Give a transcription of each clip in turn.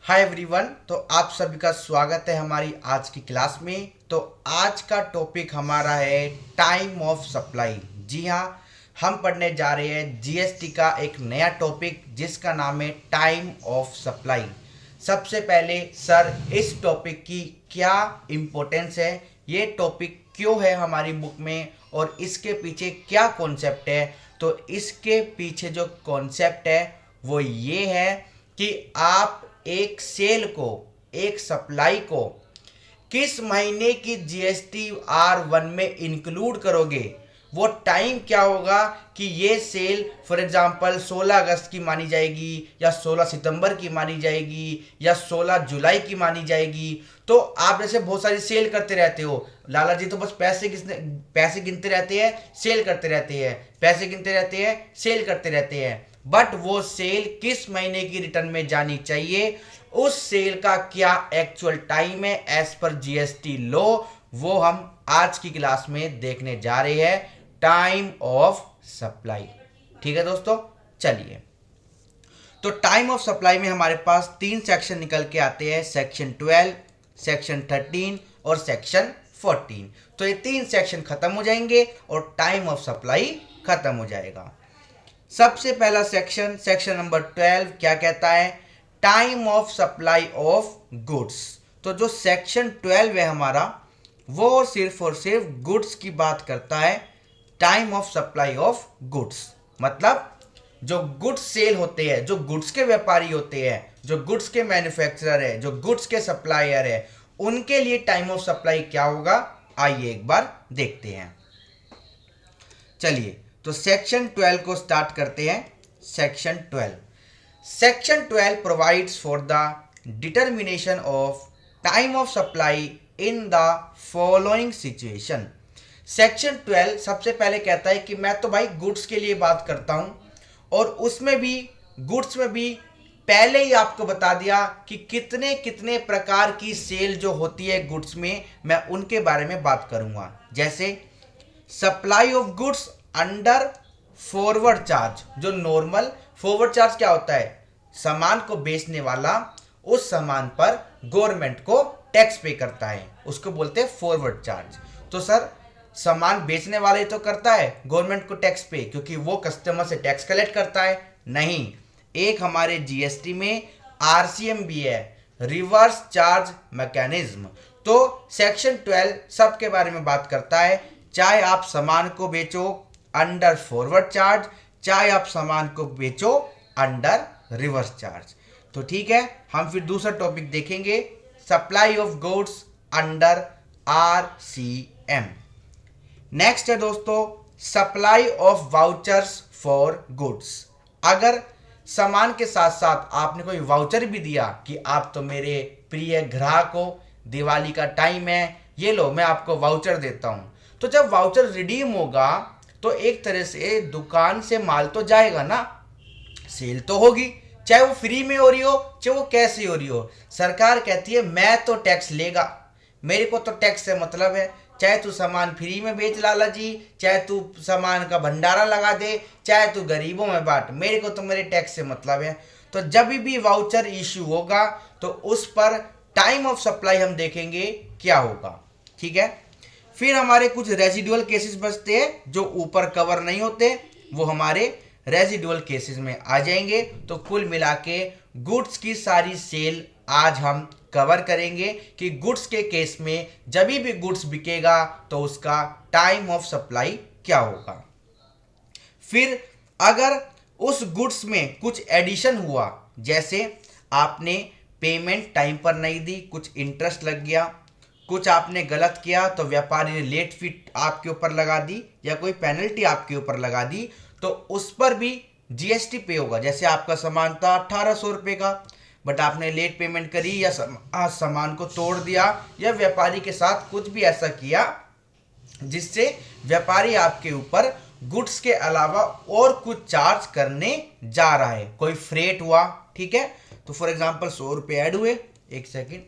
Hi everyone. तो आप सभी का स्वागत है हमारी आज की क्लास में। तो आज का टॉपिक हमारा है टाइम ऑफ सप्लाई। जी हाँ, हम पढ़ने जा रहे हैं जीएसटी का एक नया टॉपिक जिसका नाम है टाइम ऑफ सप्लाई। सबसे पहले सर, इस टॉपिक की क्या इम्पोर्टेंस है, ये टॉपिक क्यों है हमारी बुक में और इसके पीछे क्या कॉन्सेप्ट है। तो इसके पीछे जो कॉन्सेप्ट है वो ये है कि आप एक सेल को, एक सप्लाई को किस महीने की जीएसटी R1 में इंक्लूड करोगे। वो टाइम क्या होगा कि ये सेल फॉर एग्जांपल 16 अगस्त की मानी जाएगी या 16 सितंबर की मानी जाएगी या 16 जुलाई की मानी जाएगी। तो आप जैसे बहुत सारी सेल करते रहते हो, लाला जी तो बस पैसे गिनते रहते हैं, सेल करते रहते हैं, पैसे गिनते रहते हैं, सेल करते रहते हैं। बट वो सेल किस महीने की रिटर्न में जानी चाहिए, उस सेल का क्या एक्चुअल टाइम है एज पर जीएसटी लॉ, वो हम आज की क्लास में देखने जा रहे हैं। Time of supply. ठीक है दोस्तों, चलिए। तो टाइम ऑफ सप्लाई में हमारे पास 3 सेक्शन निकल के आते हैं, सेक्शन 12, सेक्शन 13 और सेक्शन 14। तो ये 3 सेक्शन खत्म हो जाएंगे और टाइम ऑफ सप्लाई खत्म हो जाएगा। सबसे पहला सेक्शन, सेक्शन नंबर 12 क्या कहता है? Time of supply of goods. तो जो सेक्शन 12 है हमारा, वो सिर्फ और सिर्फ गुड्स की बात करता है। Time of supply of goods मतलब जो गुड्स सेल होते हैं, जो गुड्स के व्यापारी होते हैं, जो गुड्स के मैन्युफैक्चरर है, जो गुड्स के सप्लायर है, उनके लिए टाइम ऑफ सप्लाई क्या होगा, आइए एक बार देखते हैं। चलिए, तो सेक्शन 12 को स्टार्ट करते हैं। Section 12 provides for the determination of time of supply in the following situation. Section 12 सबसे पहले कहता है कि मैं तो भाई गुड्स के लिए बात करता हूं, और उसमें भी गुड्स में भी पहले ही आपको बता दिया कि कितने कितने प्रकार की सेल जो होती है गुड्स में, मैं उनके बारे में बात करूंगा। जैसे supply of goods under forward charge. जो नॉर्मल फॉरवर्ड चार्ज क्या होता है? सामान को बेचने वाला उस सामान पर गवर्नमेंट को टैक्स पे करता है, उसको बोलते हैं फॉरवर्ड चार्ज। तो सर, सामान बेचने वाले तो करता है गवर्नमेंट को टैक्स पे क्योंकि वो कस्टमर से टैक्स कलेक्ट करता है? नहीं, एक हमारे जीएसटी में आरसीएम भी है, रिवर्स चार्ज मैकेनिज्म। तो सेक्शन 12 सबके बारे में बात करता है, चाहे आप सामान को बेचो अंडर फॉरवर्ड चार्ज, चाहे आप सामान को बेचो अंडर रिवर्स चार्ज। तो ठीक है, हम फिर दूसरा टॉपिक देखेंगे, supply of goods under RCM. Next है दोस्तों, supply of vouchers for goods. अगर सामान के साथ साथ आपने कोई वाउचर भी दिया कि आप तो मेरे प्रिय ग्राहक हो, दिवाली का टाइम है, ये लो मैं आपको वाउचर देता हूं। तो जब वाउचर रिडीम होगा तो एक तरह से दुकान से माल तो जाएगा ना, सेल तो होगी, चाहे वो फ्री में हो रही हो चाहे वो कैसे हो रही हो। सरकार कहती है मैं तो टैक्स लेगा, मेरे को तो टैक्स से मतलब है, चाहे तू सामान फ्री में बेच लाला जी, चाहे तू सामान का भंडारा लगा दे, चाहे तू गरीबों में बांट, मेरे को तो मेरे टैक्स से मतलब है। तो जब भी वाउचर इशू होगा तो उस पर टाइम ऑफ सप्लाई हम देखेंगे क्या होगा। ठीक है, फिर हमारे कुछ रेजिडुअल केसेस बचते हैं जो ऊपर कवर नहीं होते, वो हमारे रेजिडुअल केसेस में आ जाएंगे। तो कुल मिला के गुड्स की सारी सेल आज हम कवर करेंगे कि गुड्स के केस में जब भी गुड्स बिकेगा तो उसका टाइम ऑफ सप्लाई क्या होगा। फिर अगर उस गुड्स में कुछ एडिशन हुआ, जैसे आपने पेमेंट टाइम पर नहीं दी, कुछ इंटरेस्ट लग गया, कुछ आपने गलत किया तो व्यापारी ने लेट फीट आपके ऊपर लगा दी या कोई पेनल्टी आपके ऊपर लगा दी, तो उस पर भी जीएसटी पे होगा। जैसे आपका सामान था 1800 रुपये का, बट आपने लेट पेमेंट करी या सामान को तोड़ दिया या व्यापारी के साथ कुछ भी ऐसा किया जिससे व्यापारी आपके ऊपर गुड्स के अलावा और कुछ चार्ज करने जा रहा है, कोई फ्रेट हुआ, ठीक है। तो फॉर एग्जांपल 100 रुपये ऐड हुए, एक सेकेंड,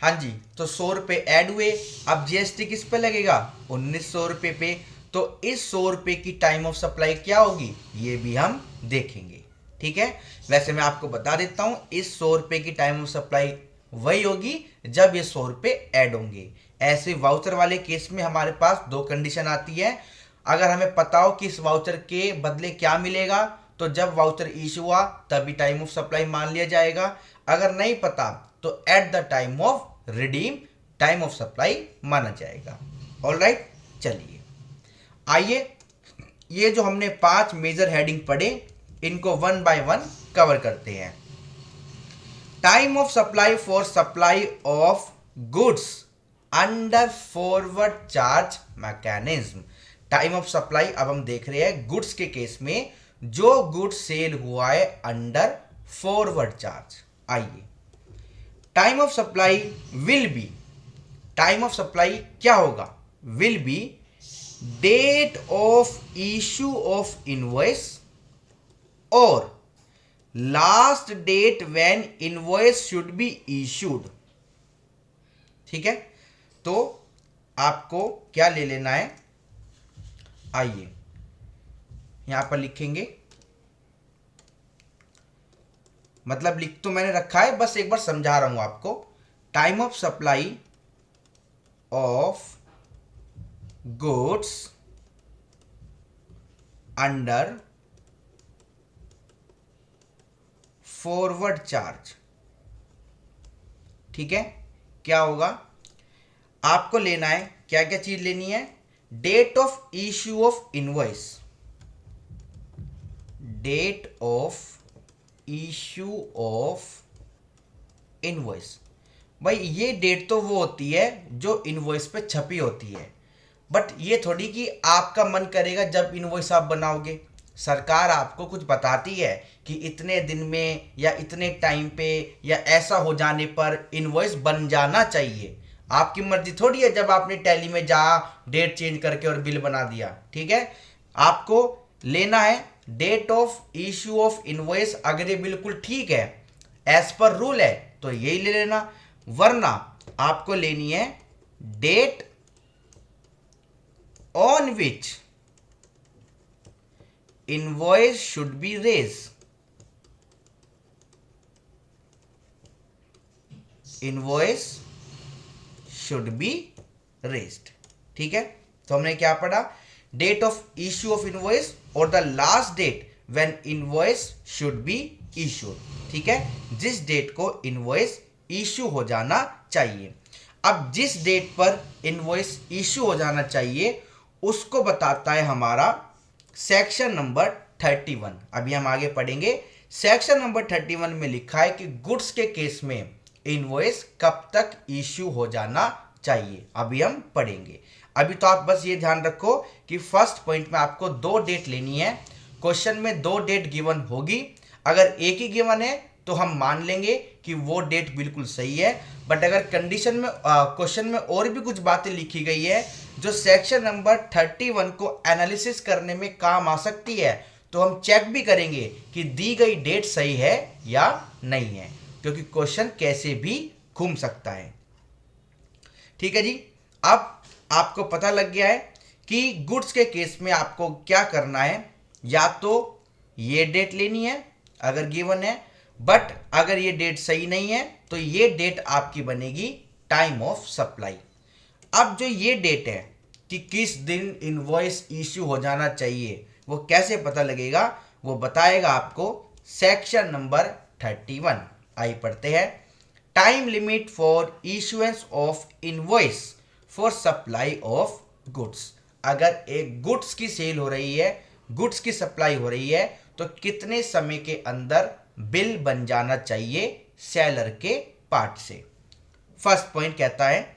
हाँ जी, तो 100 रुपये ऐड हुए। अब जीएसटी किस पे लगेगा? 1900 रुपये पे। तो इस 100 रुपये की टाइम ऑफ सप्लाई क्या होगी ये भी हम देखेंगे। ठीक है, वैसे मैं आपको बता देता हूं इस 100 रुपये की टाइम ऑफ सप्लाई वही होगी जब ये 100 रुपये ऐड होंगे। ऐसे वाउचर वाले केस में हमारे पास दो कंडीशन आती है। अगर हमें पता हो कि इस वाउचर के बदले क्या मिलेगा तो जब वाउचर इशू हुआ तभी टाइम ऑफ सप्लाई मान लिया जाएगा। अगर नहीं पता तो eight the time of redeem time of supply माना जाएगा। ऑलराइट, चलिए आइए ये जो हमने 5 मेजर हेडिंग पढ़े इनको वन बाय वन कवर करते हैं। Time of supply for supply of goods under forward charge mechanism. Time of supply अब हम देख रहे हैं गुड्स के केस में जो गुड्स सेल हुआ है अंडर फॉरवर्ड चार्ज। आइए, time of supply will be, time of supply क्या होगा, will be date of issue of invoice और last date when invoice should be issued. ठीक है, तो आपको क्या ले लेना है, आइए यहां पर लिखेंगे, मतलब लिख तो मैंने रखा है, बस एक बार समझा रहा हूं आपको। Time of supply of goods under forward charge. ठीक है, क्या होगा, आपको लेना है, क्या क्या चीज लेनी है, date of issue of invoice, date of issue of invoice. भाई ये डेट तो वो होती है जो इनवॉइस पे छपी होती है, बट ये थोड़ी कि आपका मन करेगा जब इनवॉइस आप बनाओगे। सरकार आपको कुछ बताती है कि इतने दिन में या इतने टाइम पे या ऐसा हो जाने पर इनवॉइस बन जाना चाहिए। आपकी मर्जी थोड़ी है जब आपने टैली में जा डेट चेंज करके और बिल बना दिया। ठीक है, आपको लेना है date of issue of invoice. अगर ये बिल्कुल ठीक है, एज पर रूल है, तो यही ले लेना, वरना आपको लेनी है date on which invoice should be raise, invoice should be raised. ठीक है, तो हमने क्या पढ़ा, date of issue of invoice और the last date when invoice should be issued. ठीक है, जिस डेट को इनवॉइस इशू हो जाना चाहिए। अब जिस डेट पर इनवॉइस इशू हो जाना चाहिए उसको बताता है हमारा सेक्शन नंबर 31। अभी हम आगे पढ़ेंगे। सेक्शन नंबर 31 में लिखा है कि गुड्स के केस में इनवॉइस कब तक इशू हो जाना चाहिए, अभी हम पढ़ेंगे। अभी तो आप बस ये ध्यान रखो कि फर्स्ट पॉइंट में आपको 2 डेट लेनी है। क्वेश्चन में 2 डेट गिवन होगी, अगर एक ही गिवन है तो हम मान लेंगे कि वो डेट बिल्कुल सही है, बट अगर कंडीशन में क्वेश्चन में और भी कुछ बातें लिखी गई है जो सेक्शन नंबर 31 को एनालिसिस करने में काम आ सकती है, तो हम चेक भी करेंगे कि दी गई डेट सही है या नहीं है, क्योंकि क्वेश्चन कैसे भी घूम सकता है। ठीक है जी, अब आपको पता लग गया है कि गुड्स के केस में आपको क्या करना है, या तो ये डेट लेनी है अगर गिवन है, बट अगर ये डेट सही नहीं है तो ये डेट आपकी बनेगी टाइम ऑफ सप्लाई। अब जो ये डेट है कि किस दिन इनवॉइस इश्यू हो जाना चाहिए वो कैसे पता लगेगा, वो बताएगा आपको सेक्शन नंबर 31। आइए पढ़ते हैं। Time limit for issuance of invoice for supply of goods. अगर एक गुड्स की सेल हो रही है, गुड्स की सप्लाई हो रही है, तो कितने समय के अंदर बिल बन जाना चाहिए सेलर के पार्ट से। फर्स्ट पॉइंट कहता है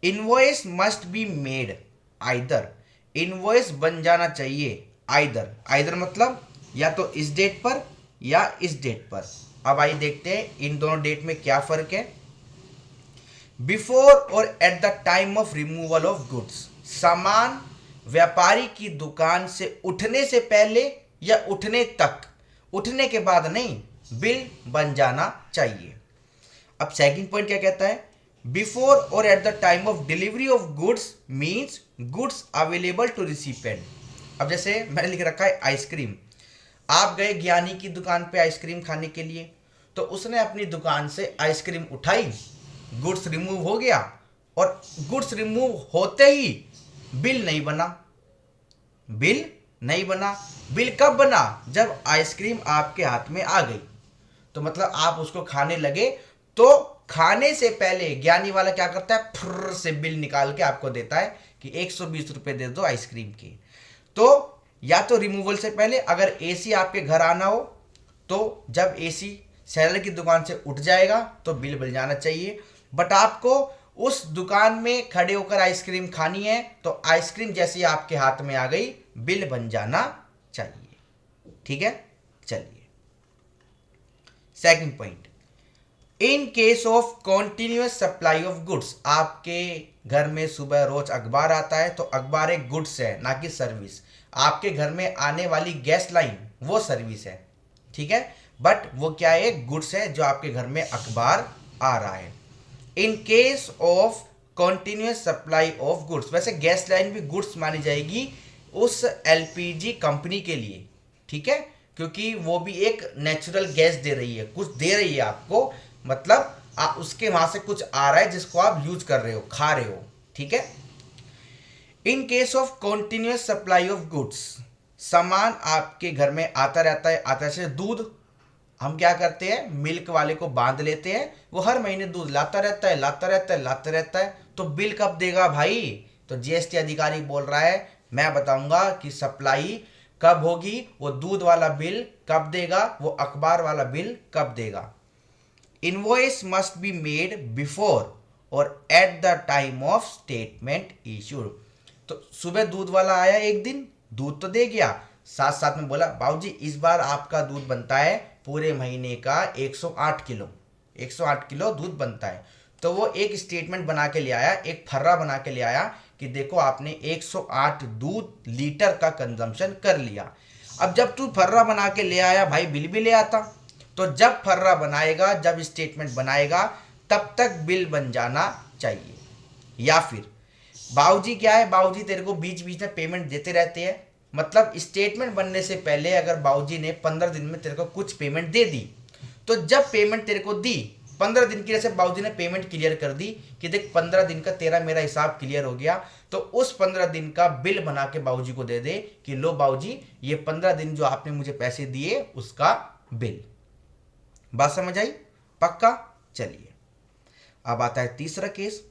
invoice must be made either, invoice बन जाना चाहिए आइदर, आइदर मतलब या तो इस डेट पर या इस डेट पर। अब आइए देखते हैं इन दोनों डेट में क्या फर्क है। बिफोर और at the time of removal of goods, सामान व्यापारी की दुकान से उठने से पहले या उठने तक, उठने के बाद नहीं, बिल बन जाना चाहिए। अब सेकंड पॉइंट क्या कहता है, बिफोर और at the time of delivery of goods means goods available to recipient. अब जैसे मैंने लिख रखा है आइसक्रीम, आप गए ज्ञानी की दुकान पे आइसक्रीम खाने के लिए, तो उसने अपनी दुकान से आइसक्रीम उठाई, गुड्स रिमूव हो गया, और गुड्स रिमूव होते ही बिल नहीं बना। बिल नहीं बना। बिल कब बना? जब आइसक्रीम आपके हाथ में आ गई, तो मतलब आप उसको खाने लगे, तो खाने से पहले ज्ञानी वाला क्या करता है, फुर्र से बिल निकाल के आपको देता है कि 120 रुपए दे दो आइसक्रीम के। तो या तो रिमूवल से पहले अगर एसी आपके घर आना हो, तो जब एसी सेलर की दुकान से उठ जाएगा तो बिल बन जाना चाहिए। बट आपको उस दुकान में खड़े होकर आइसक्रीम खानी है, तो आइसक्रीम जैसे ही आपके हाथ में आ गई बिल बन जाना चाहिए। ठीक है, चलिए second point, in case of continuous supply of goods. आपके घर में सुबह रोज अखबार आता है, तो अखबार एक गुड्स है ना कि सर्विस। आपके घर में आने वाली गैस लाइन वो सर्विस है, ठीक है, बट वो क्या है, गुड्स है जो आपके घर में अखबार आ रहा है। In case of continuous supply of goods, वैसे गैस लाइन भी गुड्स मानी जाएगी उस एलपीजी कंपनी के लिए, ठीक है, क्योंकि वो भी एक नेचुरल गैस दे रही है, कुछ दे रही है आपको, मतलब उसके वहां से कुछ आ रहा है जिसको आप यूज कर रहे हो, खा रहे हो, ठीक है। In case of continuous supply of goods, सामान आपके घर में आता रहता है, आता है। दूध हम क्या करते हैं, मिल्क वाले को बांध लेते हैं, वो हर महीने दूध लाता रहता है, लाता रहता है, लाता रहता है, तो बिल कब देगा भाई? तो जीएसटी अधिकारी बोल रहा है, मैं बताऊंगा कि सप्लाई कब होगी, वो दूध वाला बिल कब देगा, वो अखबार वाला बिल कब देगा। Invoice must be made before और at the time of statement issued. तो सुबह दूध वाला आया, एक दिन दूध तो दे गया, साथ साथ में बोला बाबूजी इस बार आपका दूध बनता है पूरे महीने का 108 किलो, 108 किलो दूध बनता है। तो वो एक स्टेटमेंट बना के ले आया, एक फर्रा बना के ले आया कि देखो आपने 108 दूध लीटर का कंजम्पशन कर लिया। अब जब तू फर्रा बना के ले आया भाई, बिल भी ले आता, तो जब फर्रा बनाएगा, जब स्टेटमेंट बनाएगा, तब तक बिल बन जाना चाहिए। या फिर बाबूजी क्या है, बाबूजी तेरे को बीच बीच में पेमेंट देते रहते हैं, मतलब स्टेटमेंट बनने से पहले अगर बाबूजी ने 15 दिन में तेरे को कुछ पेमेंट दे दी, तो जब पेमेंट तेरे को दी 15 दिन की, जैसे बाबूजी ने पेमेंट क्लियर कर दी कि देख 15 दिन का तेरा मेरा हिसाब क्लियर हो गया, तो उस 15 दिन का बिल बना के बाबूजी को दे दे कि लो बाबूजी ये 15 दिन जो आपने मुझे पैसे दिए उसका बिल। बात समझ आई? पक्का? चलिए अब आता है तीसरा case,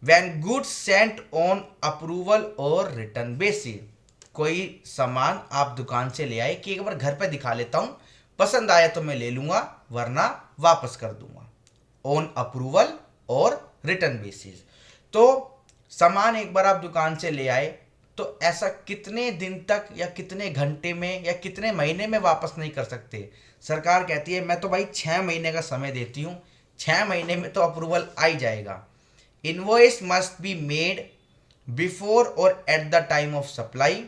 when goods Saint on approval और रिटर्न बेसिस। कोई सामान आप दुकान से ले आए कि एक बार घर पे दिखा लेता हूं, पसंद आया तो मैं ले लूंगा वरना वापस कर दूंगा, ऑन अप्रूवल और रिटर्न बेसिस। तो सामान एक बार आप दुकान से ले आए, तो ऐसा कितने दिन तक या कितने घंटे में या कितने महीने में वापस नहीं कर सकते? सरकार कहती है मैं तो भाई 6 महीने का समय देती हूँ, 6 महीने में तो अप्रूवल आ ही जाएगा। Invoice must be made before और at the time of supply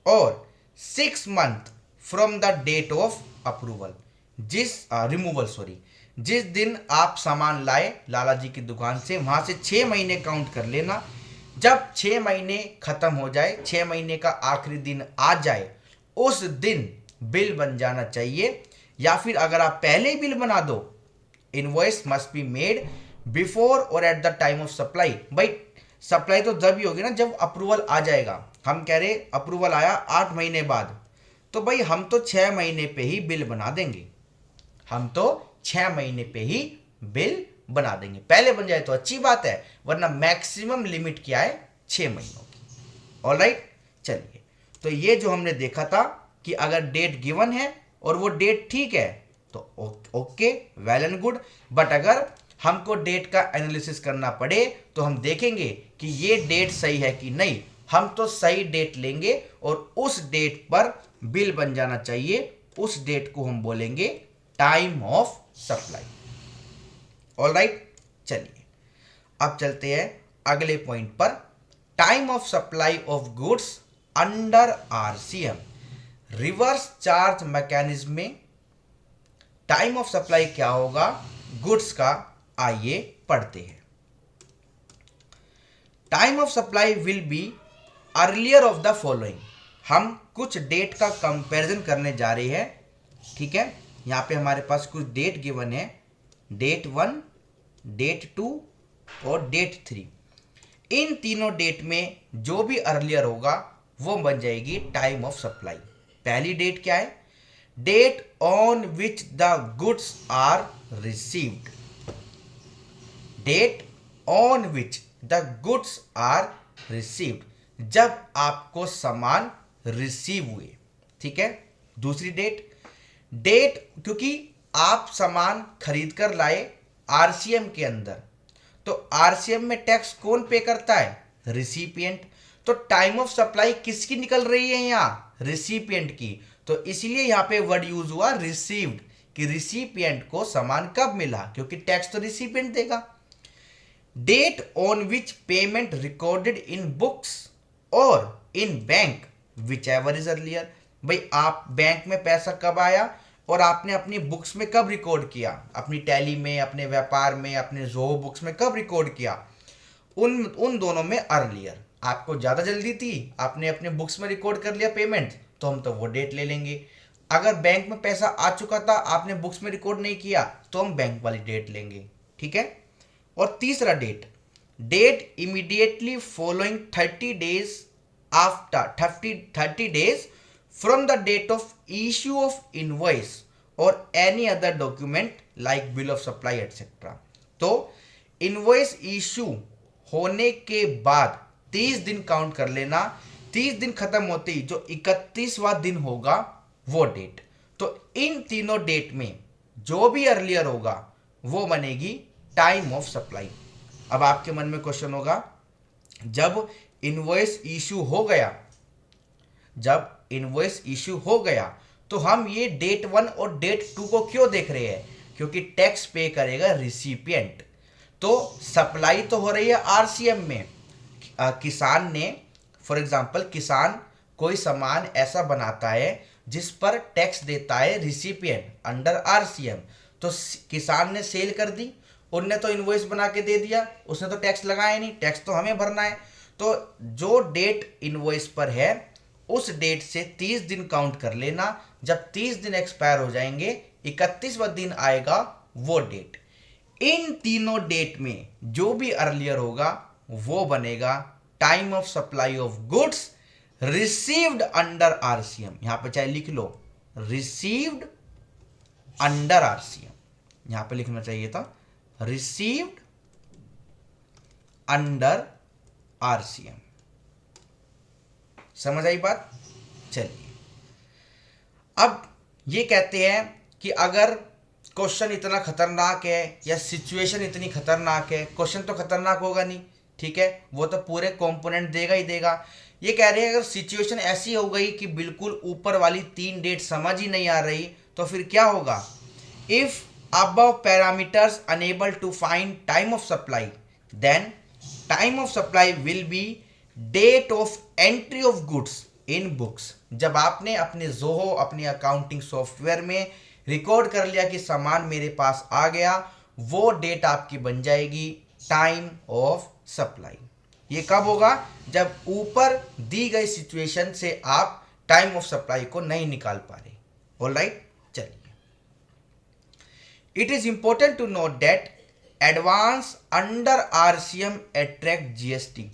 और 6 month from the date of approval, removal sorry, जिस दिन आप सामान लाए लाला जी की दुकान से, वहां से 6 महीने काउंट कर लेना। जब 6 महीने खत्म हो जाए, 6 महीने का आखिरी दिन आ जाए, उस दिन बिल बन जाना चाहिए। या फिर अगर आप पहले ही बिल बना दो, invoice must be made before और at the time of supply. भाई सप्लाई तो जब ही होगी ना जब अप्रूवल आ जाएगा। हम कह रहे अप्रूवल आया 8 महीने बाद, तो भाई हम तो 6 महीने पे ही बिल बना देंगे, हम तो 6 महीने पे ही बिल बना देंगे। पहले बन जाए तो अच्छी बात है, वरना मैक्सिमम लिमिट क्या है, 6 महीनों की। ऑलराइट, चलिए तो ये जो हमने देखा था कि अगर डेट गिवन है और वो डेट ठीक है तो okay, well and good. But अगर हमको डेट का एनालिसिस करना पड़े तो हम देखेंगे कि ये डेट सही है कि नहीं। हम तो सही डेट लेंगे और उस डेट पर बिल बन जाना चाहिए, उस डेट को हम बोलेंगे टाइम ऑफ सप्लाई। ऑलराइट, चलिए अब चलते हैं अगले पॉइंट पर, time of supply of goods under RCM. Reverse charge mechanism में टाइम ऑफ सप्लाई क्या होगा गुड्स का, आइए पढ़ते हैं। Time of supply will be earlier of the following. हम कुछ डेट का कंपैरिजन करने जा रहे हैं, ठीक है। यहाँ पे हमारे पास कुछ डेट गिवन है, डेट 1, डेट 2 और डेट 3। इन तीनों डेट में जो भी अर्लियर होगा वो बन जाएगी टाइम ऑफ सप्लाई। पहली डेट क्या है? Date on which the goods are received. Date on which the goods are received, जब आपको सामान रिसीव हुए, ठीक है। दूसरी डेट, डेट क्योंकि आप सामान खरीद कर लाए आरसीएम के अंदर, तो आरसीएम में टैक्स कौन पे करता है? रिसिपिएंट। तो टाइम ऑफ सप्लाई किसकी निकल रही है यहाँ? रिसिपिएंट की। तो इसलिए यहाँ पे वर्ड यूज हुआ रिसीव्ड, कि रिसिपिएंट को सामान कब मिला, क्योंकि टैक्स तो रिसिपिएंट देगा। Date on which payment recorded in books और in bank whichever is earlier. भाई आप बैंक में पैसा कब आया और आपने अपनी बुक्स में कब रिकॉर्ड किया, अपनी टैली में, अपने व्यापार में, अपने जो बुक्स में कब रिकॉर्ड किया, उन दोनों में अर्लियर। आपको ज़्यादा जल्दी थी, आपने अपने बुक्स में रिकॉर्ड कर लिया पेमेंट, तो हम तो वो डेट ले लेंगे। अगर बैंक में पैसा आ चुका था, आपने बुक्स में रिकॉर्ड नहीं किया, तो हम बैंक वाली डेट लेंगे, ठीक है। और तीसरा date, date immediately following 30 days after 30 days from the date of issue of invoice or any other document like bill of supply etc. तो इनवॉइस इशू होने के बाद 30 दिन काउंट कर लेना। 30 दिन खत्म होते ही जो 31वां दिन होगा वो डेट। तो इन तीनों डेट में जो भी अर्लियर होगा वो बनेगी टाइम ऑफ सप्लाई। अब आपके मन में क्वेश्चन होगा, जब इनवॉइस इशू हो गया, जब इनवॉइस इशू हो गया तो हम ये डेट 1 और डेट 2 को क्यों देख रहे हैं? क्योंकि टैक्स पे करेगा रिसिपिएंट। तो सप्लाई तो हो रही है आरसीएम में। किसान ने, फॉर एग्जांपल, किसान कोई सामान ऐसा बनाता है जिस पर टैक्स देता है रिसिपिएंट अंडर आरसीएम, तो किसान ने सेल कर दी, उनने तो इनवॉइस बना के दे दिया, उसने तो टैक्स लगाया नहीं, टैक्स तो हमें भरना है। तो जो डेट इनवॉइस पर है उस डेट से 30 दिन काउंट कर लेना। जब 30 दिन एक्सपायर हो जाएंगे, 31वां दिन आएगा वो डेट। इन तीनों डेट में जो भी अर्लियर होगा वो बनेगा time of supply of goods received under RCM. यहां पे चाहे लिख लो रिसीव्ड अंडर आरसीएम, यहां पे लिखना चाहिए था रिसीव्ड अंडर आरसीएम। समझ आई बात? चलिए, अब ये कहते हैं कि अगर क्वेश्चन इतना खतरनाक है या सिचुएशन इतनी खतरनाक है, क्वेश्चन तो खतरनाक होगा नहीं, ठीक है, वो तो पूरे कंपोनेंट देगा ही देगा। ये कह रहे हैं अगर सिचुएशन ऐसी हो गई कि बिल्कुल ऊपर वाली 3 डेट समझ ही नहीं आ रही, तो फिर क्या होगा? If above parameters unable to find time of supply, then time of supply will be date of entry of goods in books। जब आपने अपने जोहो, अपनी अकाउंटिंग सॉफ्टवेयर में रिकॉर्ड कर लिया कि सामान मेरे पास आ गया, वो डेट आपकी बन जाएगी टाइम ऑफ सप्लाई। ये कब होगा? जब ऊपर दी गई सिचुएशन से आप टाइम ऑफ सप्लाई को नहीं निकाल पा रहे। ऑलराइट, चलिए। It is important to note that advance under RCM attract GST।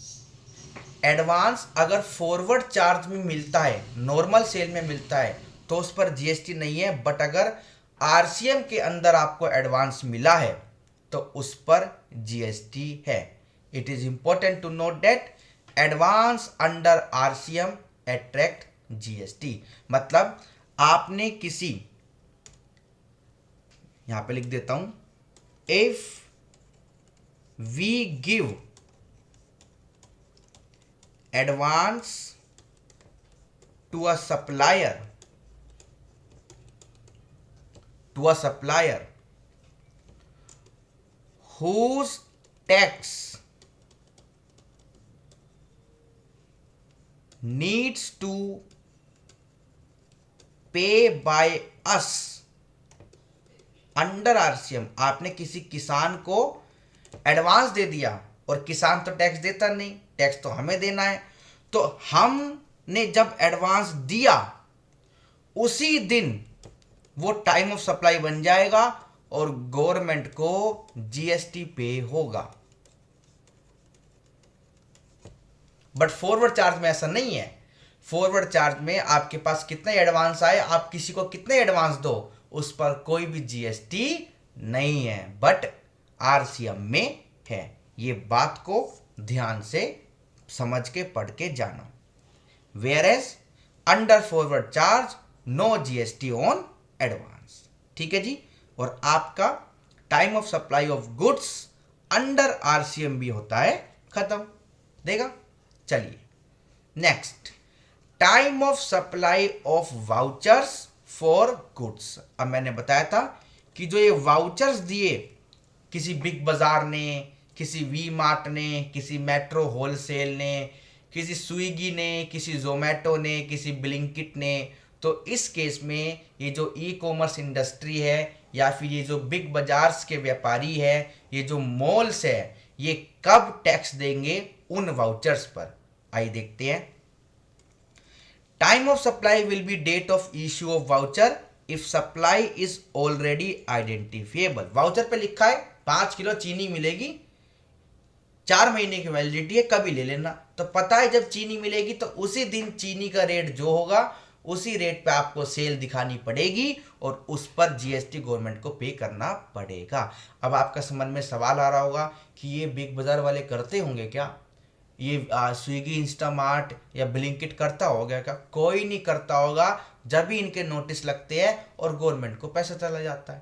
Advance अगर फॉरवर्ड चार्ज में मिलता है, नॉर्मल सेल में मिलता है, तो उस पर जीएसटी नहीं है। बट अगर आरसीएम के अंदर आपको एडवांस मिला है तो उस पर जीएसटी है। It is important to note that advance under RCM attract GST. मतलब आपने किसी, यहां पे लिख देता हूं, if we give advance to a supplier whose tax needs to pay by us under RCM. आपने किसी किसान को एडवांस दे दिया और किसान तो टैक्स देता नहीं, टैक्स तो हमें देना है। तो हमने जब एडवांस दिया उसी दिन वो टाइम ऑफ सप्लाई बन जाएगा और गवर्नमेंट को जीएसटी पे होगा। बट फॉरवर्ड चार्ज में ऐसा नहीं है। फॉरवर्ड चार्ज में आपके पास कितने एडवांस आए, आप किसी को कितने एडवांस दो, उस पर कोई भी जीएसटी नहीं है, बट आरसीएम में है। ये बात को ध्यान से समझ के पढ़ के जाना। Where as under forward charge no GST on advance. ठीक है जी। और आपका time of supply of goods under RCM भी होता है खत्म। देगा। चलिए next, time of supply of vouchers for goods. अब मैंने बताया था कि जो ये वाउचर्स दिए किसी बिग बाजार ने, किसी वी मार्ट ने, किसी मेट्रो होलसेल ने, किसी स्विगी ने, किसी जोमेटो ने, किसी ब्लिंकिट ने, तो इस केस में ये जो ई कॉमर्स इंडस्ट्री है या फिर ये जो बिग बाजार्स के व्यापारी है, ये जो मॉल्स है, ये कब टैक्स देंगे उन वाउचर्स पर। आइए देखते हैं। Time of supply will be date of issue of voucher if supply is already identifiable. Voucher पे लिखा है 5 किलो चीनी मिलेगी, 4 महीने की वैलिडिटी है, कभी ले लेना। तो पता है जब चीनी मिलेगी तो उसी दिन चीनी का रेट जो होगा उसी रेट पे आपको सेल दिखानी पड़ेगी और उस पर जीएसटी गवर्नमेंट को पे करना पड़ेगा। अब आपका मन में सवाल आ रहा होगा कि ये बिग बाजार वाले करते होंगे क्या, ये स्विगी इंस्टामार्ट या ब्लिंकिट करता होगा क्या? कोई नहीं करता होगा। जब भी इनके नोटिस लगते हैं और गवर्नमेंट को पैसा चला जाता है।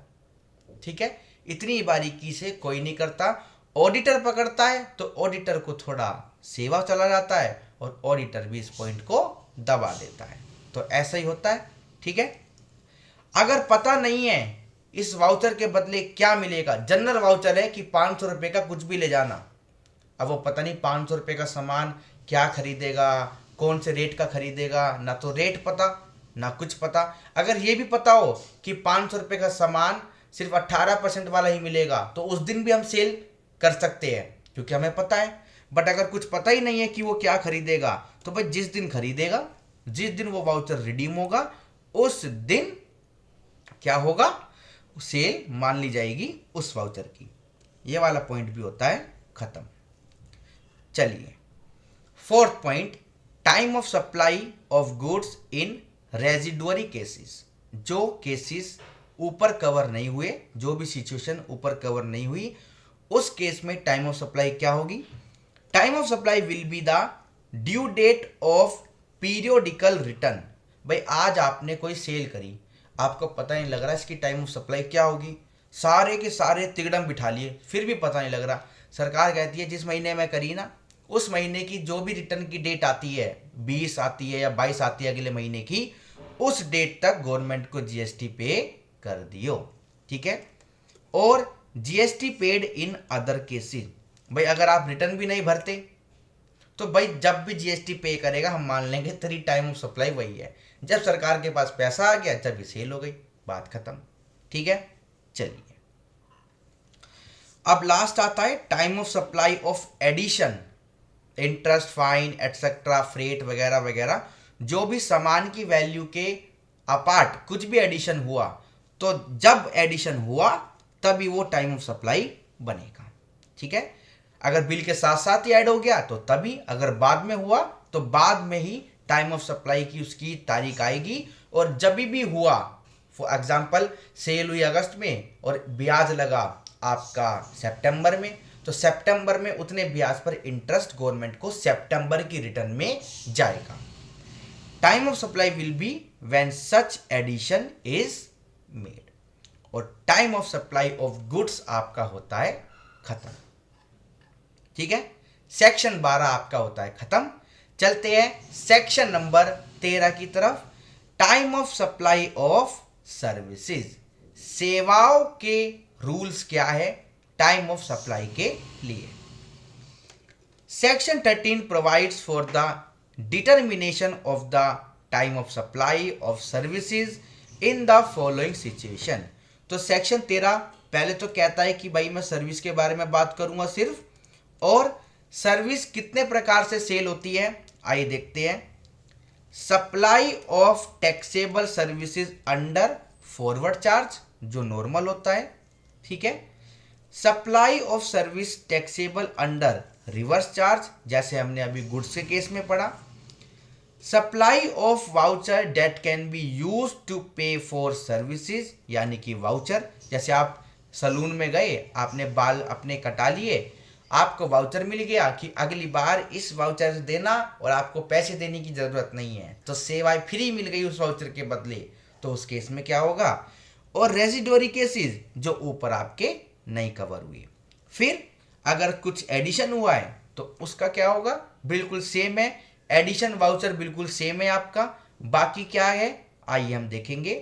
ठीक है, इतनी बारीकी से कोई नहीं करता। ऑडिटर पकड़ता है तो ऑडिटर को थोड़ा सेवा चला जाता है और ऑडिटर भी इस पॉइंट को दबा देता है। तो ऐसा ही होता है। ठीक है, अगर पता नहीं है इस वाउचर के बदले क्या मिलेगा, जनरल वाउचर है कि 500 रुपये का कुछ भी ले जाना, अब वो पता नहीं 500 रुपये का सामान क्या खरीदेगा, कौन से रेट का खरीदेगा, ना तो रेट पता ना कुछ पता। अगर ये भी पता हो कि 500 रुपये का सामान सिर्फ 18% वाला ही मिलेगा तो उस दिन भी हम सेल कर सकते हैं क्योंकि हमें पता है। बट अगर कुछ पता ही नहीं है कि वो क्या खरीदेगा तो भाई जिस दिन खरीदेगा, जिस दिन वो वाउचर रिडीम होगा, उस दिन क्या होगा, सेल मान ली जाएगी उस वाउचर की। ये वाला पॉइंट भी होता है खत्म। चलिए fourth point, time of supply of goods in residuary cases. जो केसेस ऊपर कवर नहीं हुए, जो भी सिचुएशन ऊपर कवर नहीं हुई, उस केस में टाइम ऑफ सप्लाई क्या होगी? Time of supply will be the due date of periodical return. भाई आज आपने कोई सेल करी, आपको पता नहीं लग रहा इसकी टाइम ऑफ सप्लाई क्या होगी, सारे के सारे तिगड़म बिठा लिए, फिर भी पता नहीं लग रहा। सरकार कहती है जिस महीने में करी ना, उस महीने की जो भी रिटर्न की डेट आती है, 20 आती है या 22 आती है अगले महीने की, उस डेट तक गवर्नमेंट को जीएसटी पे कर दियो। ठीक है, और GST paid in other cases. भाई अगर आप रिटर्न भी नहीं भरते तो भाई जब भी जीएसटी पे करेगा हम मान लेंगे तेरी टाइम ऑफ सप्लाई वही है। जब सरकार के पास पैसा आ गया, जब ये सेल हो गई, बात खत्म। ठीक है, चलिए अब लास्ट आता है time of supply of addition, interest, fine etcetera, freight वगैरह वगैरह। जो भी सामान की वैल्यू के अपार्ट कुछ भी एडिशन हुआ तो जब एडिशन हुआ तभी वो टाइम ऑफ सप्लाई बनेगा। ठीक है, अगर बिल के साथ साथ ही ऐड हो गया तो तभी, अगर बाद में हुआ तो बाद में ही टाइम ऑफ सप्लाई की उसकी तारीख आएगी। और जब भी हुआ, फॉर एग्जांपल सेल हुई अगस्त में और ब्याज लगा आपका सितंबर में, तो सितंबर में उतने ब्याज पर इंटरेस्ट गवर्नमेंट को सितंबर की रिटर्न में जाएगा। Time of supply will be when such addition is made. और time of supply of goods आपका होता है खत्म। ठीक है, सेक्शन 12 आपका होता है खत्म। चलते हैं सेक्शन नंबर 13 की तरफ। Time of supply of services. सेवाओं के रूल्स क्या है टाइम ऑफ सप्लाई के लिए? Section 13 provides for the determination of the time of supply of services in the following situation. तो सेक्शन 13 पहले तो कहता है कि भाई मैं सर्विस के बारे में बात करूंगा सिर्फ, और सर्विस कितने प्रकार से सेल होती है, आइए देखते हैं। Supply of taxable services under forward charge, जो नॉर्मल होता है, ठीक है। Supply of service taxable under reverse charge, जैसे हमने अभी गुड्स के केस में पढ़ा। Supply of voucher date can be use to pay for services, यानी कि वाउचर, जैसे आप सलून में गए, आपने बाल अपने कटा लिए, आपको वाउचर मिल गया कि अगली बार इस वाउचर से देना और आपको पैसे देने की ज़रूरत नहीं है, तो सेवाएं फ्री मिल गई उस वाउचर के बदले, तो उस केस में क्या होगा। और रेजिडोरी केसेस, जो ऊपर आपके नहीं कवर हुए। फिर अगर कुछ एडिशन हुआ है तो उसका क्या होगा, बिल्कुल सेम है, एडिशन वाउचर बिल्कुल सेम है आपका। बाकी क्या है, आइए हम देखेंगे,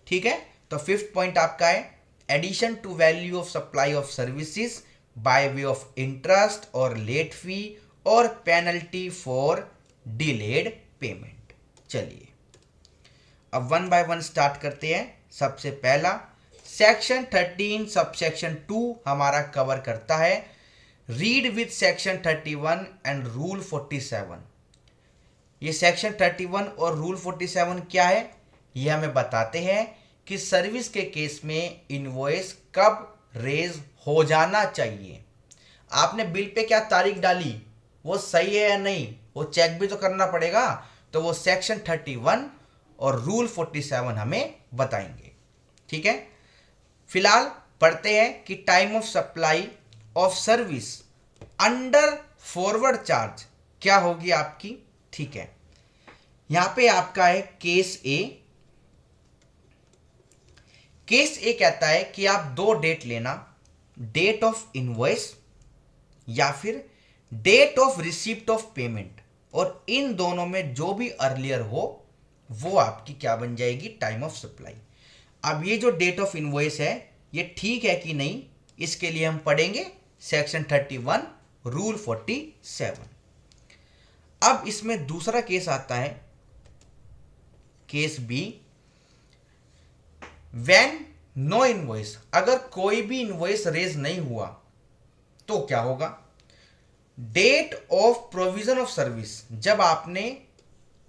ठीक है। तो फिफ्थ पॉइंट आपका है addition to value of supply of services by way of interest और लेट फी और पेनल्टी फॉर डिलेड पेमेंट। चलिए अब वन बाय वन स्टार्ट करते हैं। सबसे पहला सेक्शन 13 सबसेक्शन 2 हमारा कवर करता है read with section 31 and rule 47। ये सेक्शन 31 और रूल 47 क्या है, ये हमें बताते हैं कि सर्विस के केस में इनवॉइस कब रेज हो जाना चाहिए। आपने बिल पे क्या तारीख डाली, वो सही है या नहीं, वो चेक भी तो करना पड़ेगा, तो वो सेक्शन 31 और रूल 47 हमें बताएंगे, ठीक है। फिलहाल पढ़ते हैं कि time of supply of service under forward charge क्या होगी आपकी, ठीक है। यहां पे आपका है केस ए। केस ए कहता है कि आप दो डेट लेना, डेट ऑफ इनवॉइस या फिर date of receipt of payment, और इन दोनों में जो भी अर्लियर हो वो आपकी क्या बन जाएगी, टाइम ऑफ सप्लाई। अब ये जो डेट ऑफ इनवॉइस है ये ठीक है कि नहीं, इसके लिए हम पढ़ेंगे सेक्शन 31 रूल 47। अब इसमें दूसरा केस आता है case B, when no invoice, अगर कोई भी इनवॉइस रेज नहीं हुआ तो क्या होगा। Date of provision of service, जब आपने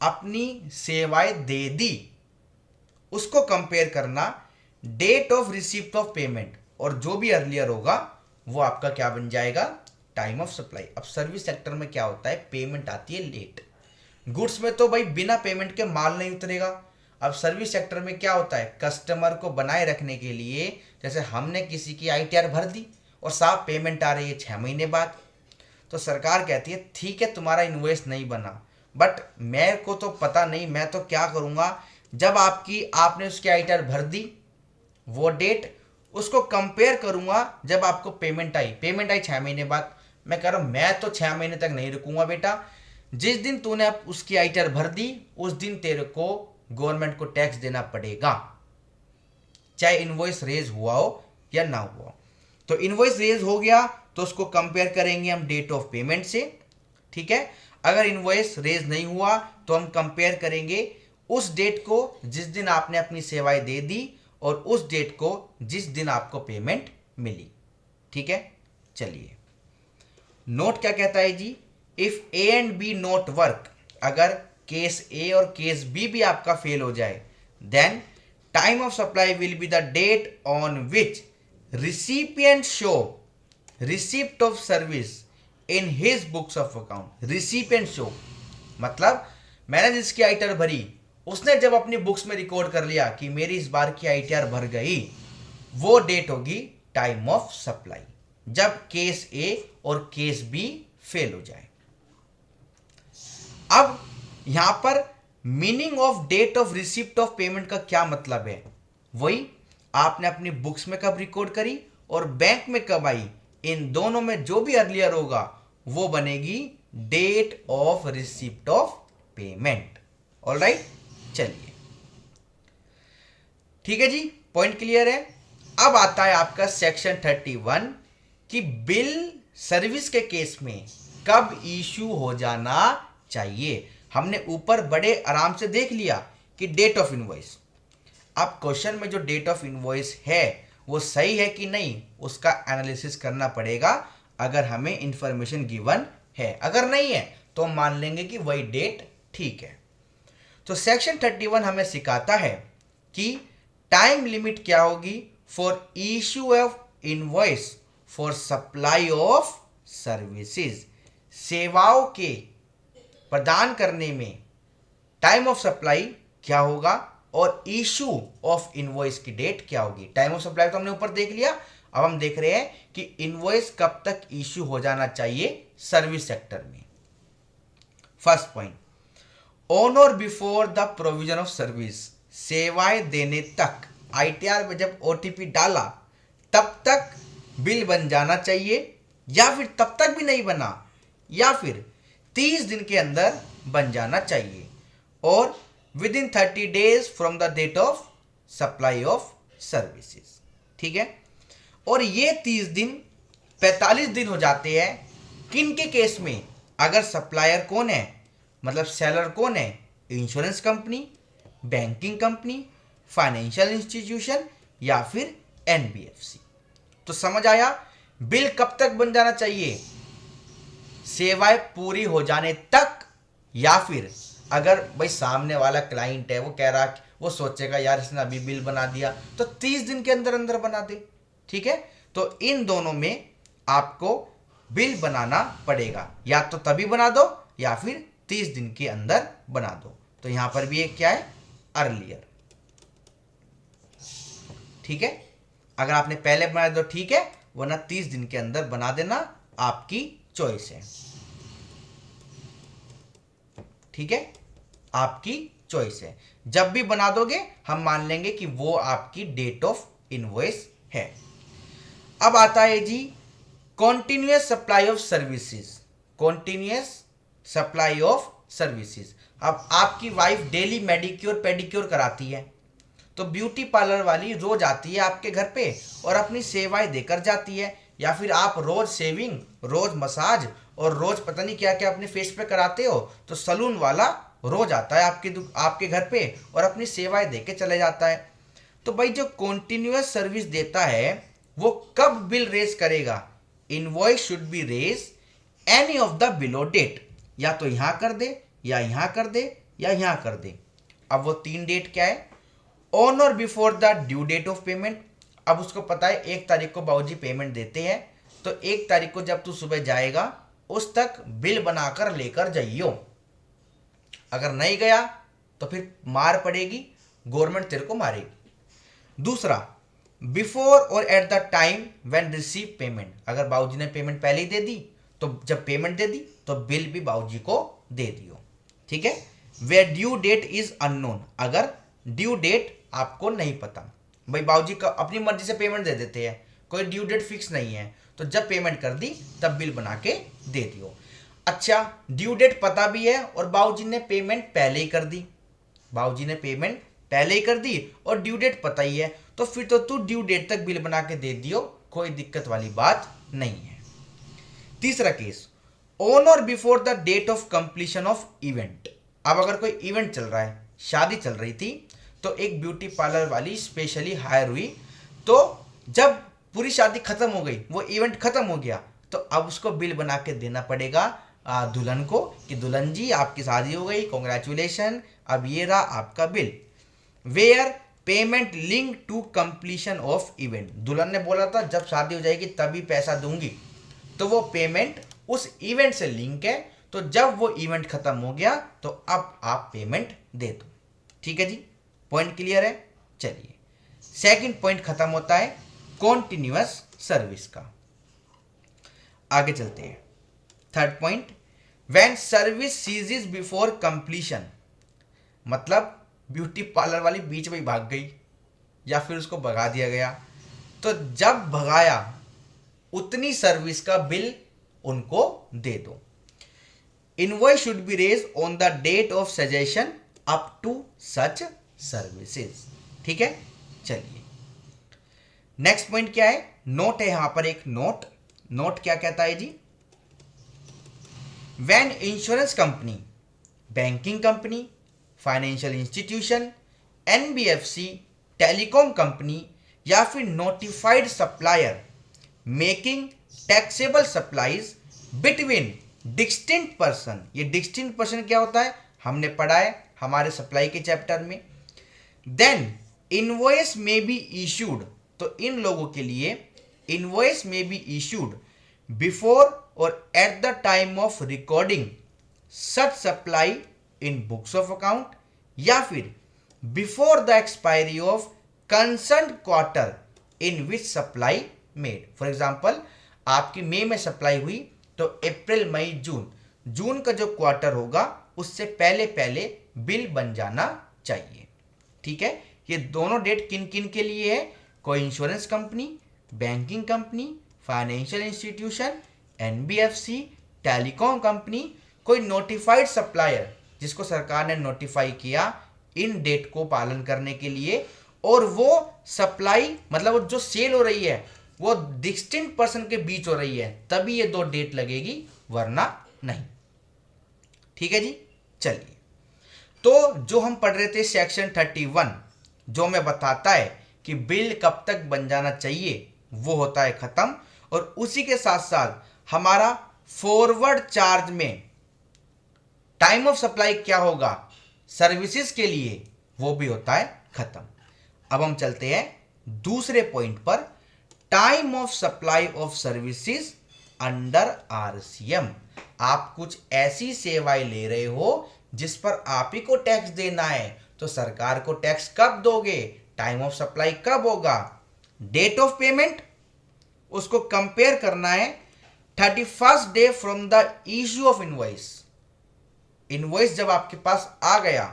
अपनी सेवाएं दे दी उसको कंपेयर करना date of receipt of payment, और जो भी अर्लियर होगा वो आपका क्या बन जाएगा, टाइम ऑफ सप्लाई। अब सर्विस सेक्टर में क्या होता है, पेमेंट आती है लेट। गुड्स में तो भाई बिना पेमेंट के माल नहीं उतरेगा। अब सर्विस सेक्टर में क्या होता है, कस्टमर को बनाए रखने के लिए, जैसे हमने किसी की ITR भर दी और साहब पेमेंट आ रही है 6 महीने बाद, तो सरकार कहती है ठीक है तुम्हारा इनवॉइस नहीं बना, बट मेरे को तो पता नहीं, मैं तो क्या करूँगा, जब आपने उसकी ITR भर दी वो डेट उसको कंपेयर करूंगा जब आपको पेमेंट आई 6 महीने बाद। मैं कह रहा हूं मैं तो 6 महीने तक नहीं रुकूंगा बेटा, जिस दिन तूने उसकी ITR भर दी उस दिन तेरे को गवर्नमेंट को टैक्स देना पड़ेगा, चाहे इनवॉइस रेज हुआ हो या ना हुआ हो। तो इनवॉइस रेज हो गया तो उसको कंपेयर करेंगे हम डेट ऑफ पेमेंट से, ठीक है। अगर इनवॉइस रेज नहीं हुआ तो हम कंपेयर करेंगे उस डेट को जिस दिन आपने अपनी सेवाएं दे दी और उस डेट को जिस दिन आपको पेमेंट मिली, ठीक है। चलिए नोट क्या कहता है जी, if A and B not work, अगर केस ए और केस बी भी आपका फेल हो जाए, then time of supply will be the date on which recipient show receipt of service in his books of account. Recipient show मतलब मैंने जिसकी ITR भरी उसने जब अपनी बुक्स में रिकॉर्ड कर लिया कि मेरी इस बार की ITR भर गई, वो डेट होगी टाइम ऑफ सप्लाई, जब केस ए और केस बी फेल हो जाए। अब यहां पर meaning of date of receipt of payment का क्या मतलब है, वही आपने अपनी बुक्स में कब रिकॉर्ड करी और बैंक में कब आई, इन दोनों में जो भी अर्लियर होगा वो बनेगी date of receipt of payment. Alright, चलिए ठीक है जी, पॉइंट क्लियर है। अब आता है आपका सेक्शन 31 कि बिल सर्विस के केस में कब इशू हो जाना चाहिए। हमने ऊपर बड़े आराम से देख लिया कि डेट ऑफ इनवॉइस। अब क्वेश्चन में जो डेट ऑफ इनवॉइस है वो सही है कि नहीं उसका एनालिसिस करना पड़ेगा अगर हमें इंफॉर्मेशन गिवन है। अगर नहीं है तो हम मान लेंगे कि वही डेट ठीक है। तो सेक्शन 31 हमें सिखाता है कि टाइम लिमिट क्या होगी for issue of invoice for supply of services. सेवाओं के प्रदान करने में टाइम ऑफ सप्लाई क्या होगा और इशू ऑफ इनवॉइस की डेट क्या होगी। टाइम ऑफ सप्लाई तो हमने ऊपर देख लिया, अब हम देख रहे हैं कि इनवॉइस कब तक इशू हो जाना चाहिए सर्विस सेक्टर में। First point, on or before the provision of service, सेवाएं देने तक आईटीआर में जब ओटीपी डाला तब तक बिल बन जाना चाहिए, या फिर तब तक भी नहीं बना, या फिर 30 दिन के अंदर बन जाना चाहिए, और within 30 days from the date of supply of services. ठीक है, और ये 30 दिन 45 दिन हो जाते हैं किन के केस में, अगर सप्लायर कौन है, मतलब सेलर कौन है, insurance company, banking company, financial institution या फिर एनबीएफसी। तो समझ आया, बिल कब तक बन जाना चाहिए, सेवाएं पूरी हो जाने तक, या फिर अगर भाई सामने वाला क्लाइंट है वो कह रहा, वो सोचेगा यार इसने अभी बिल बना दिया तो 30 दिन के अंदर अंदर बना दे। ठीक है, तो इन दोनों में आपको बिल बनाना पड़ेगा, या तो तभी बना दो या फिर 30 दिन के अंदर बना दो। तो यहां पर भी एक क्या है, अर्लियर। ठीक है, अगर आपने पहले बना दो ठीक है, वरना 30 दिन के अंदर बना देना, आपकी चॉइस है। ठीक है, आपकी चॉइस है, जब भी बना दोगे हम मान लेंगे कि वो आपकी डेट ऑफ इनवॉइस है। अब आता है जी continuous supply of services. Continuous supply of services, अब आपकी वाइफ डेली मेडिक्योर पेडिक्योर कराती है, तो ब्यूटी पार्लर वाली रोज आती है आपके घर पे और अपनी सेवाएं देकर जाती है, या फिर आप रोज शेविंग, रोज मसाज और रोज पता नहीं क्या क्या अपने फेस पे कराते हो, तो सलून वाला रोज आता है आपके घर पे और अपनी सेवाएं देके चले जाता है। तो भाई जो कॉन्टिन्यूअस सर्विस देता है वो कब बिल रेज करेगा, invoice should be raise any of the below date, या तो यहां कर दे या यहां कर दे या यहां कर दे। अब वो 3 डेट क्या है, on or before the due date of payment. अब उसको पता है 1 तारीख को बाबूजी पेमेंट देते हैं, तो 1 तारीख को जब तू सुबह जाएगा उस तक बिल बनाकर लेकर जाइयो, अगर नहीं गया तो फिर मार पड़ेगी, गवर्नमेंट तेरे को मारेगी। दूसरा, बिफोर और at the time when receive payment, अगर बाबूजी ने पेमेंट पहले ही दे दी तो जब पेमेंट दे दी तो बिल भी बाबूजी को दे दियो। ठीक है, वे ड्यू डेट इज अननोन, अगर ड्यू डेट आपको नहीं पता, भाई बाबूजी का अपनी मर्जी से पेमेंट दे देते हैं, कोई ड्यू डेट फिक्स नहीं है, तो जब पेमेंट कर दी तब बिल बना के दे दियो। अच्छा, ड्यू डेट पता भी है और बाबूजी ने पेमेंट पहले ही कर दी, बाबूजी ने पेमेंट पहले ही कर दी और ड्यू डेट पता ही है, तो फिर तो तू ड्यू डेट तक बिल बना के दे दियो, कोई दिक्कत वाली बात नहीं है। तीसरा case, on or before the date of completion of event. अब अगर कोई इवेंट चल रहा है, शादी चल रही थी, तो एक ब्यूटी पार्लर वाली स्पेशली हायर हुई, तो जब पूरी शादी खत्म हो गई, वो इवेंट खत्म हो गया, तो अब उसको बिल बना के देना पड़ेगा दुल्हन को कि दुल्हन जी आपकी शादी हो गई, कॉन्ग्रेचुलेशन, अब ये रहा आपका bill. Where payment link to completion of event, दुल्हन ने बोला था जब शादी हो जाएगी तभी पैसा दूंगी, तो वो पेमेंट उस इवेंट से लिंक है, तो जब वो इवेंट खत्म हो गया तो अब आप पेमेंट दे दो। ठीक है जी, पॉइंट क्लियर है। चलिए, सेकंड पॉइंट खत्म होता है कॉन्टिन्यूअस सर्विस का, आगे चलते हैं। Third point, when service ceases before completion, मतलब ब्यूटी पार्लर वाली बीच में ही भाग गई या फिर उसको भगा दिया गया, तो जब भगाया उतनी सर्विस का बिल उनको दे दो। Invoice should be raise on the date of cessation up to such services. ठीक है, चलिए नेक्स्ट पॉइंट क्या है, नोट है यहां पर एक नोट। नोट क्या कहता है जी, when insurance company, banking company, financial institution, NBFC, telecom company या फिर notified supplier making taxable supplies between distinct person. ये डिस्टिंक्ट पर्सन क्या होता है, हमने पढ़ा है हमारे सप्लाई के चैप्टर में। देन इनवॉइस में बी इशूड, तो इन लोगों के लिए इनवॉइस में बी इशूड बिफोर और at the time of recording such supply in books of account, या फिर before the expiry of concern quarter in which supply made. For example आपकी मई में सप्लाई हुई तो अप्रैल मई जून का जो क्वार्टर होगा उससे पहले पहले बिल बन जाना चाहिए। ठीक है, ये दोनों डेट किन किन के लिए है, कोई insurance company, banking company, financial institution, NBFC, telecom company, कोई नोटिफाइड सप्लायर जिसको सरकार ने नोटिफाई किया इन डेट को पालन करने के लिए, और वो सप्लाई मतलब जो सेल हो रही है वो डिस्टिंक्ट पर्सन के बीच हो रही है, तभी ये दो डेट लगेगी, वरना नहीं। ठीक है जी, चलिए। तो जो हम पढ़ रहे थे सेक्शन 31 जो हमें बताता है कि बिल कब तक बन जाना चाहिए, वो होता है खत्म, और उसी के साथ साथ हमारा फॉरवर्ड चार्ज में टाइम ऑफ सप्लाई क्या होगा सर्विसेज के लिए, वो भी होता है खत्म। अब हम चलते हैं दूसरे पॉइंट पर, time of supply of services under RCM. आप कुछ ऐसी सेवाएं ले रहे हो जिस पर आप ही को टैक्स देना है, तो सरकार को टैक्स कब दोगे, टाइम ऑफ सप्लाई कब होगा, डेट ऑफ पेमेंट उसको कंपेयर करना है 31st day from the issue of invoice. Invoice जब आपके पास आ गया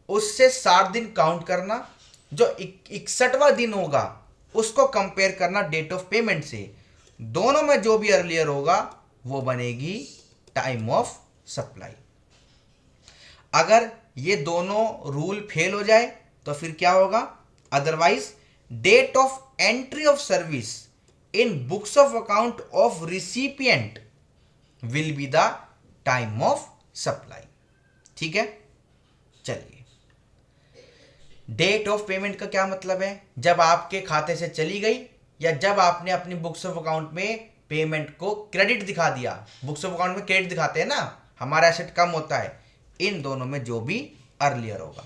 उससे 60 दिन काउंट करना, जो 61वां दिन होगा उसको कंपेयर करना डेट ऑफ पेमेंट से, दोनों में जो भी अर्लियर होगा वो बनेगी टाइम ऑफ सप्लाई। अगर ये दोनों रूल फेल हो जाए तो फिर क्या होगा, otherwise date of entry of service in books of account of recipient will be the time of supply. ठीक है, चलिए। डेट ऑफ पेमेंट का क्या मतलब है, जब आपके खाते से चली गई या जब आपने अपनी बुक्स ऑफ अकाउंट में पेमेंट को क्रेडिट दिखा दिया। बुक्स ऑफ अकाउंट में क्रेडिट दिखाते हैं ना, हमारा एसेट कम होता है, इन दोनों में जो भी अर्लियर होगा।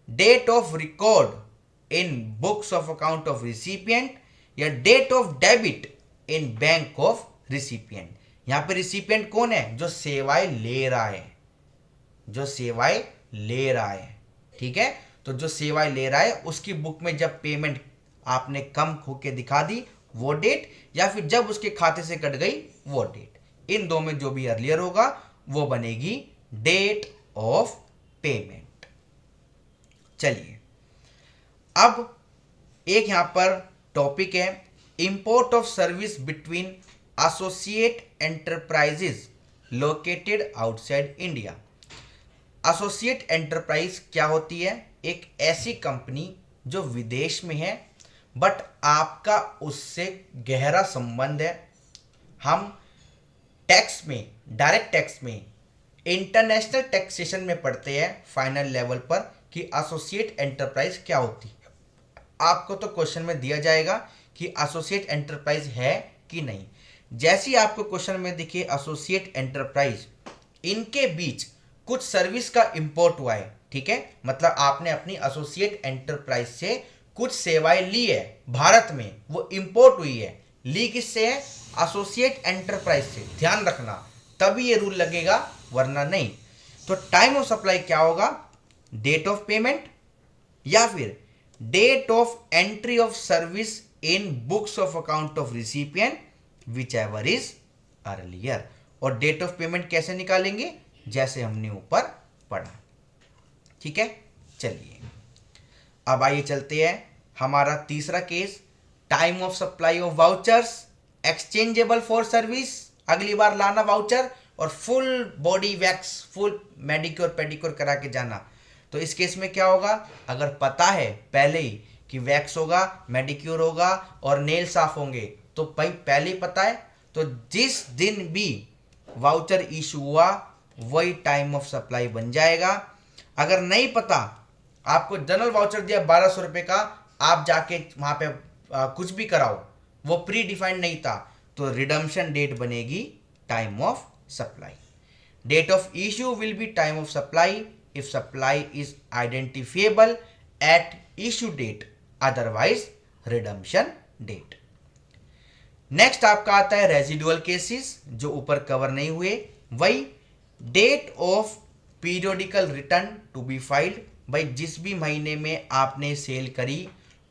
Date of record in books of account of recipient या date of debit in bank of recipient. यहां पे रिसिपिएंट कौन है, जो सेवाएं ले रहा है, जो सेवाएं ले रहा है। ठीक है, तो जो सेवाएं ले रहा है उसकी बुक में जब पेमेंट आपने कम होके दिखा दी वो डेट, या फिर जब उसके खाते से कट गई वो डेट, इन दो में जो भी अर्लियर होगा वो बनेगी डेट ऑफ पेमेंट। चलिए, अब एक यहां पर टॉपिक है, import of service between associate enterprises located outside India. Associate enterprise क्या होती है, एक ऐसी कंपनी जो विदेश में है बट आपका उससे गहरा संबंध है। हम टैक्स में, डायरेक्ट टैक्स में, इंटरनेशनल टैक्सेशन में पढ़ते हैं फाइनल लेवल पर कि एसोसिएट एंटरप्राइज क्या होती है। आपको तो क्वेश्चन में दिया जाएगा कि एसोसिएट एंटरप्राइज है कि नहीं। जैसे ही आपको क्वेश्चन में दिखे एसोसिएट एंटरप्राइज, इनके बीच कुछ सर्विस का इंपोर्ट हुआ है। ठीक है, मतलब आपने अपनी एसोसिएट एंटरप्राइज से कुछ सेवाएं ली है भारत में, वो इंपोर्ट हुई है, ली किससे है, एसोसिएट एंटरप्राइज से। ध्यान रखना, तभी ये रूल लगेगा, वरना नहीं। तो टाइम ऑफ सप्लाई क्या होगा, डेट ऑफ पेमेंट या फिर date of entry of service in books of account of recipient whichever is earlier. और डेट ऑफ पेमेंट कैसे निकालेंगे, जैसे हमने ऊपर पढ़ा। ठीक है, चलिए अब आइए चलते हैं हमारा तीसरा case, time of supply of vouchers exchangeable for service. अगली बार लाना वाउचर और full body wax, full manicure pedicure करा के जाना। तो इस केस में क्या होगा, अगर पता है पहले ही कि वैक्स होगा, मेडिक्योर होगा और नेल साफ होंगे, तो भाई पहले ही पता है, तो जिस दिन भी वाउचर इशू हुआ वही टाइम ऑफ सप्लाई बन जाएगा। अगर नहीं पता, आपको जनरल वाउचर दिया 1200 रुपये का, आप जाके वहाँ पे कुछ भी कराओ, वो प्री डिफाइंड नहीं था, तो रिडम्पशन डेट बनेगी time of supply. Date of issue will be time of supply if supply is identifiable at issue date, otherwise redemption date. Next आपका आता है रेजिडुअल केसेस, जो ऊपर कवर नहीं हुए. वही date of periodical return to be filed. भाई जिस भी महीने में आपने सेल करी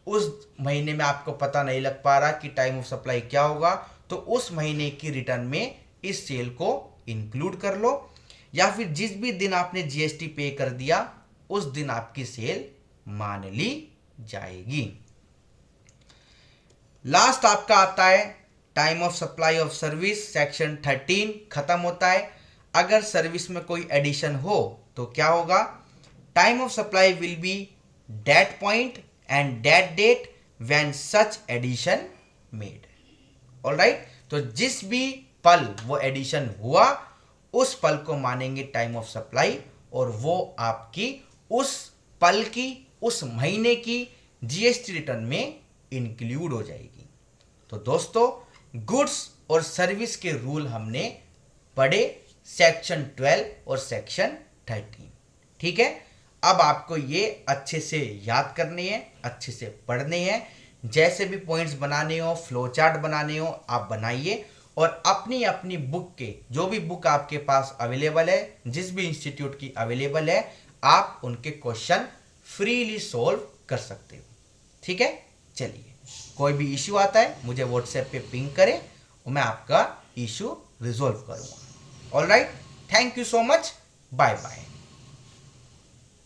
उस महीने में आपको पता नहीं लग पा रहा कि टाइम ऑफ सप्लाई क्या होगा, तो उस महीने की रिटर्न में इस सेल को इंक्लूड कर लो. या फिर जिस भी दिन आपने जीएसटी पे कर दिया उस दिन आपकी सेल मान ली जाएगी. लास्ट आपका आता है time of supply of service. Section 13 खत्म होता है. अगर सर्विस में कोई एडिशन हो तो क्या होगा? Time of supply will be that point and that date when such addition made. Alright, तो जिस भी पल वो एडिशन हुआ उस पल को मानेंगे टाइम ऑफ सप्लाई, और वो आपकी उस पल की उस महीने की जीएसटी रिटर्न में इंक्लूड हो जाएगी. तो दोस्तों, गुड्स और सर्विस के रूल हमने पढ़े सेक्शन 12 और सेक्शन 13. ठीक है, अब आपको ये अच्छे से याद करने हैं, अच्छे से पढ़ने हैं. जैसे भी पॉइंट्स बनाने हो, फ्लो चार्ट बनाने हो, आप बनाइए और अपनी अपनी बुक के, जो भी बुक आपके पास अवेलेबल है, जिस भी इंस्टीट्यूट की अवेलेबल है, आप उनके क्वेश्चन फ्रीली सॉल्व कर सकते हो. ठीक है, चलिए, कोई भी इश्यू आता है मुझे व्हाट्सएप पे पिंग करें और मैं आपका इश्यू रिजॉल्व करूंगा. Alright, thank you so much, bye bye.